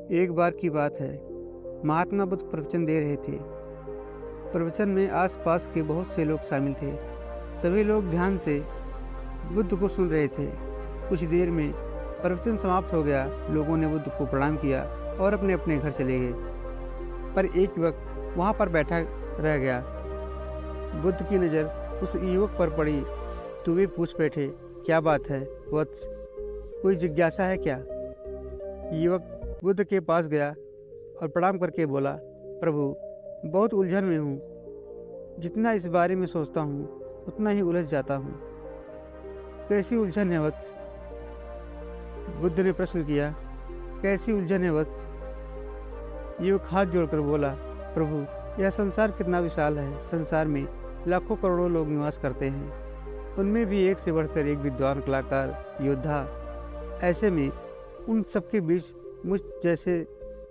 एक बार की बात है, महात्मा बुद्ध प्रवचन दे रहे थे। प्रवचन में आसपास के बहुत से लोग शामिल थे। सभी लोग ध्यान से बुद्ध को सुन रहे थे। कुछ देर में प्रवचन समाप्त हो गया। लोगों ने बुद्ध को प्रणाम किया और अपने अपने घर चले गए। पर एक युवक वहाँ पर बैठा रह गया। बुद्ध की नज़र उस युवक पर पड़ी। तो वे पूछ बैठे, क्या बात है वत्स, कोई जिज्ञासा है क्या? युवक बुद्ध के पास गया और प्रणाम करके बोला, प्रभु, बहुत उलझन में हूँ। जितना इस बारे में सोचता हूँ उतना ही उलझ जाता हूँ। कैसी उलझन है वत्स? बुद्ध ने प्रश्न किया। कैसी उलझन है वत्स? युवक हाथ जोड़कर बोला, प्रभु, यह संसार कितना विशाल है। संसार में लाखों करोड़ों लोग निवास करते हैं। उनमें भी एक से बढ़कर एक विद्वान, कलाकार, योद्धा। ऐसे में उन सबके बीच मुझ जैसे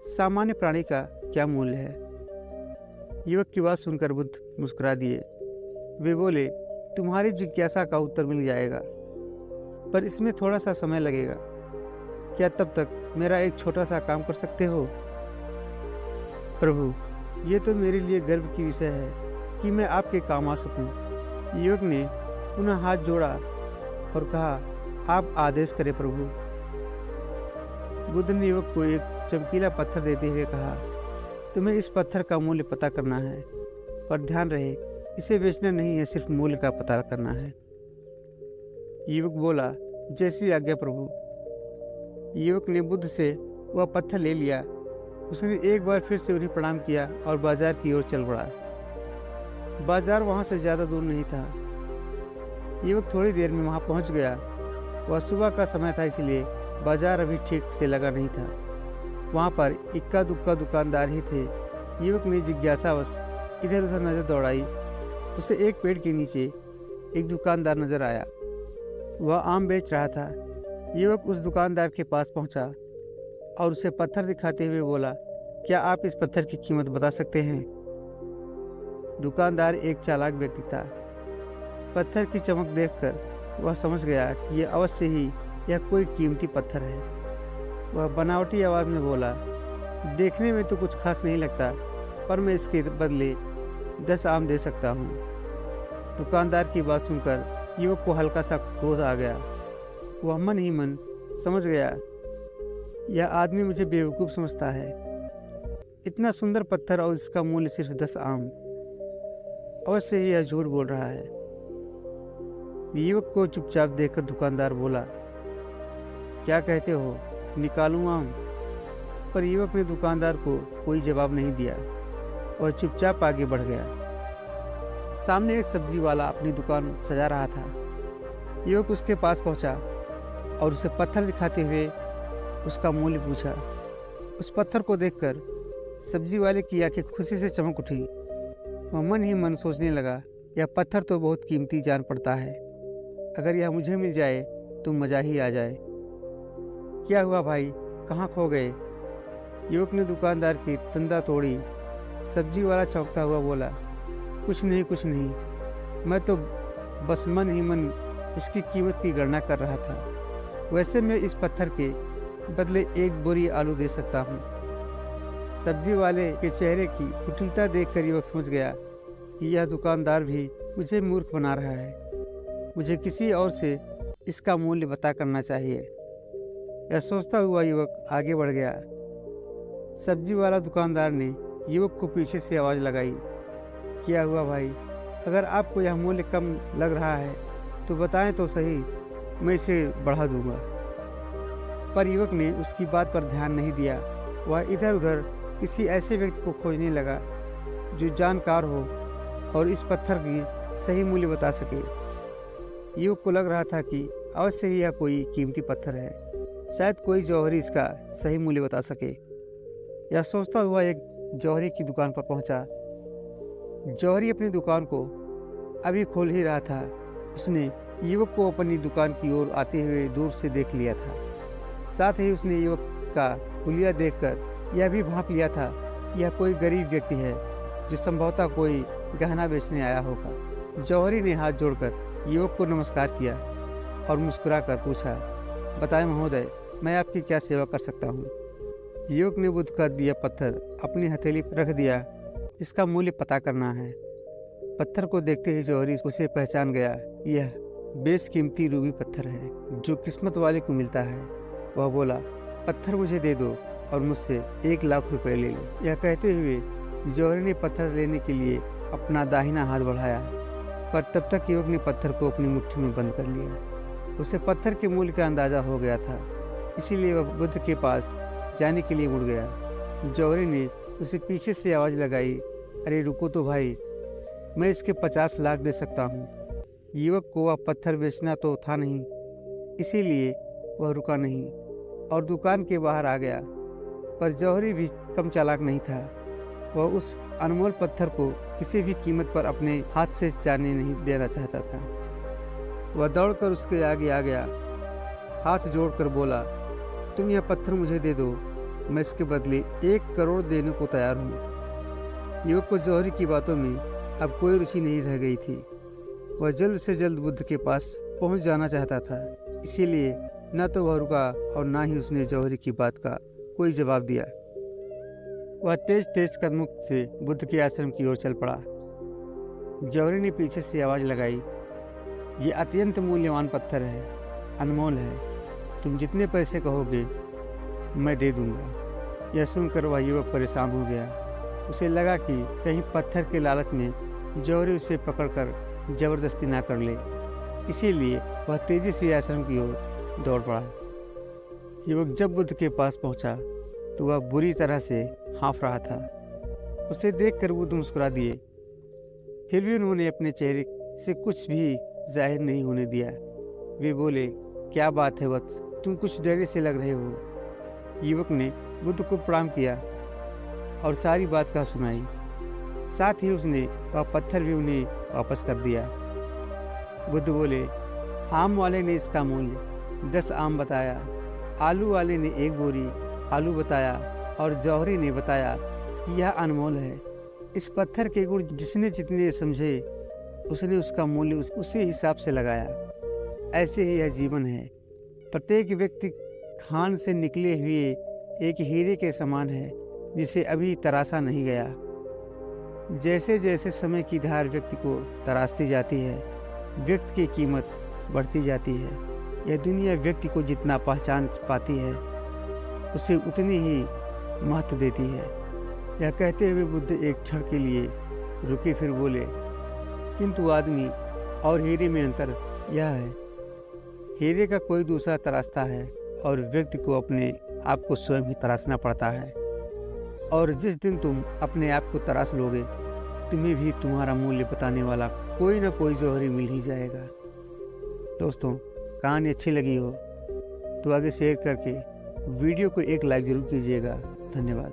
सामान्य प्राणी का क्या मूल्य है? युवक की बात सुनकर बुद्ध मुस्कुरा दिए। वे बोले, तुम्हारी जिज्ञासा का उत्तर मिल जाएगा, पर इसमें थोड़ा सा समय लगेगा। क्या तब तक मेरा एक छोटा सा काम कर सकते हो? प्रभु, ये तो मेरे लिए गर्व की विषय है कि मैं आपके काम आ सकूं। युवक ने पुनः हाथ जोड़ा और कहा, आप आदेश करें प्रभु। बुद्ध ने युवक को एक चमकीला पत्थर देते हुए कहा, तुम्हें इस पत्थर का मूल्य पता करना है, पर ध्यान रहे इसे बेचना नहीं है, सिर्फ मूल्य का पता करना है। युवक बोला, जैसी आज्ञा प्रभु। युवक ने बुद्ध से वह पत्थर ले लिया। उसने एक बार फिर से उन्हें प्रणाम किया और बाजार की ओर चल पड़ा। बाजार वहां से ज्यादा दूर नहीं था। युवक थोड़ी देर में वहां पहुंच गया। वह सुबह का समय था, इसलिए बाजार अभी ठीक से लगा नहीं था। वहां पर इक्का दुक्का दुकानदार ही थे। युवक ने जिज्ञासावश इधर उधर नजर दौड़ाई। उसे एक पेड़ के नीचे एक दुकानदार नजर आया। वह आम बेच रहा था। युवक उस दुकानदार के पास पहुंचा और उसे पत्थर दिखाते हुए बोला, क्या आप इस पत्थर की कीमत बता सकते हैं? दुकानदार एक चालाक व्यक्ति था। पत्थर की चमक देखकर वह समझ गया कि यह अवश्य ही यह कोई कीमती पत्थर है। वह बनावटी आवाज में बोला, देखने में तो कुछ खास नहीं लगता, पर मैं इसके बदले 10 आम दे सकता हूँ। दुकानदार की बात सुनकर युवक को हल्का सा क्रोध आ गया। वह मन ही मन समझ गया, यह आदमी मुझे बेवकूफ़ समझता है। इतना सुंदर पत्थर और इसका मूल्य सिर्फ 10 आम। अवश्य ही यह झूठ बोल रहा है। युवक को चुपचाप देखकर दुकानदार बोला, क्या कहते हो, निकालूं आम? पर युवक ने दुकानदार को कोई जवाब नहीं दिया। वह चुपचाप आगे बढ़ गया। सामने एक सब्जी वाला अपनी दुकान सजा रहा था। युवक उसके पास पहुंचा और उसे पत्थर दिखाते हुए उसका मूल्य पूछा। उस पत्थर को देखकर सब्जी वाले की आंखें खुशी से चमक उठी। वह मन ही मन सोचने लगा, यह पत्थर तो बहुत कीमती जान पड़ता है। अगर यह मुझे मिल जाए तो मज़ा ही आ जाए। क्या हुआ भाई, कहाँ खो गए? युवक ने दुकानदार की तंदा तोड़ी। सब्जी वाला चौंकता हुआ बोला, कुछ नहीं, मैं तो बस मन ही मन इसकी कीमत की गणना कर रहा था। वैसे मैं इस पत्थर के बदले एक बोरी आलू दे सकता हूँ। सब्जी वाले के चेहरे की कुटिलता देखकर युवक समझ गया कि यह दुकानदार भी मुझे मूर्ख बना रहा है। मुझे किसी और से इसका मूल्य पता करना चाहिए। यह सोचता हुआ युवक आगे बढ़ गया। सब्जी वाला दुकानदार ने युवक को पीछे से आवाज़ लगाई, क्या हुआ भाई, अगर आपको यह मूल्य कम लग रहा है तो बताएं तो सही, मैं इसे बढ़ा दूंगा। पर युवक ने उसकी बात पर ध्यान नहीं दिया। वह इधर उधर किसी ऐसे व्यक्ति को खोजने लगा जो जानकार हो और इस पत्थर की सही मूल्य बता सके। युवक को लग रहा था कि अवश्य ही यह कोई कीमती पत्थर है। शायद कोई जौहरी इसका सही मूल्य बता सके। यह सोचता हुआ एक जौहरी की दुकान पर पहुंचा। जौहरी अपनी दुकान को अभी खोल ही रहा था। उसने युवक को अपनी दुकान की ओर आते हुए दूर से देख लिया था। साथ ही उसने युवक का हुलिया देखकर यह भी भांप लिया था, यह कोई गरीब व्यक्ति है जो संभवतः कोई गहना बेचने आया होगा। जौहरी ने हाथ जोड़कर युवक को नमस्कार किया और मुस्कुराकर पूछा, बताएं महोदय, मैं आपकी क्या सेवा कर सकता हूँ? युवक ने बुद्ध का दिया पत्थर अपनी हथेली पर रख दिया। इसका मूल्य पता करना है। पत्थर को देखते ही जौहरी उसे पहचान गया। यह बेशकीमती रूबी पत्थर है जो किस्मत वाले को मिलता है। वह बोला, पत्थर मुझे दे दो और मुझसे 1,00,000 रुपए ले लो। यह कहते हुए जौहरी ने पत्थर लेने के लिए अपना दाहिना हाथ बढ़ाया, पर तब तक युवक ने पत्थर को अपनी मुट्ठी में बंद कर लिया। उसे पत्थर के मूल्य का अंदाजा हो गया था, इसीलिए वह बुद्ध के पास जाने के लिए मुड़ गया। जौहरी ने उसे पीछे से आवाज़ लगाई, अरे रुको तो भाई, मैं इसके 50 लाख दे सकता हूँ। युवक को वह पत्थर बेचना तो था नहीं, इसीलिए वह रुका नहीं और दुकान के बाहर आ गया। पर जौहरी भी कम चालाक नहीं था। वह उस अनमोल पत्थर को किसी भी कीमत पर अपने हाथ से जाने नहीं देना चाहता था। वह दौड़कर उसके आगे आ गया, हाथ जोड़कर बोला, तुम यह पत्थर मुझे दे दो, मैं इसके बदले 1 करोड़ देने को तैयार हूँ। युवक को जौहरी की बातों में अब कोई रुचि नहीं रह गई थी। वह जल्द से जल्द बुद्ध के पास पहुँच जाना चाहता था, इसीलिए न तो वह रुका और न ही उसने जौहरी की बात का कोई जवाब दिया। वह तेज तेज कदमों से बुद्ध के आश्रम की ओर चल पड़ा। जौहरी ने पीछे से आवाज़ लगाई, ये अत्यंत मूल्यवान पत्थर है, अनमोल है, तुम जितने पैसे कहोगे मैं दे दूंगा। यह सुनकर वह युवक परेशान हो गया। उसे लगा कि कहीं पत्थर के लालच में जौहरी उसे पकड़कर जबरदस्ती ना कर ले, इसीलिए वह तेजी से आश्रम की ओर दौड़ पड़ा। युवक जब बुद्ध के पास पहुंचा तो वह बुरी तरह से हाँफ रहा था। उसे देखकर बुद्ध मुस्कुरा दिए, फिर भी उन्होंने अपने चेहरे से कुछ भी जाहिर नहीं होने दिया। वे बोले, क्या बात है वत्स, तुम कुछ डरे से लग रहे हो। युवक ने बुद्ध को प्रणाम किया और सारी बात कह सुनाई। साथ ही उसने वह पत्थर भी उन्हें वापस कर दिया। बुद्ध बोले, आम वाले ने इसका मूल्य 10 आम बताया, आलू वाले ने 1 बोरी आलू बताया और जौहरी ने बताया कि यह अनमोल है। इस पत्थर के गुण जिसने जितने समझे उसने उसका मूल्य उसी हिसाब से लगाया। ऐसे ही यह जीवन है। प्रत्येक व्यक्ति खान से निकले हुए एक हीरे के समान है जिसे अभी तराशा नहीं गया। जैसे जैसे समय की धार व्यक्ति को तराशती जाती है, व्यक्ति की कीमत बढ़ती जाती है। यह दुनिया व्यक्ति को जितना पहचान पाती है उसे उतनी ही महत्व देती है। यह कहते हुए बुद्ध एक क्षण के लिए रुके, फिर बोले, किंतु आदमी और हीरे में अंतर यह है, हीरे का कोई दूसरा तराशता है और व्यक्ति को अपने आप को स्वयं ही तराशना पड़ता है। और जिस दिन तुम अपने आप को तराश लोगे, तुम्हें भी तुम्हारा मूल्य बताने वाला कोई ना कोई जौहरी मिल ही जाएगा। दोस्तों, कहानी अच्छी लगी हो तो आगे शेयर करके वीडियो को एक लाइक ज़रूर कीजिएगा। धन्यवाद।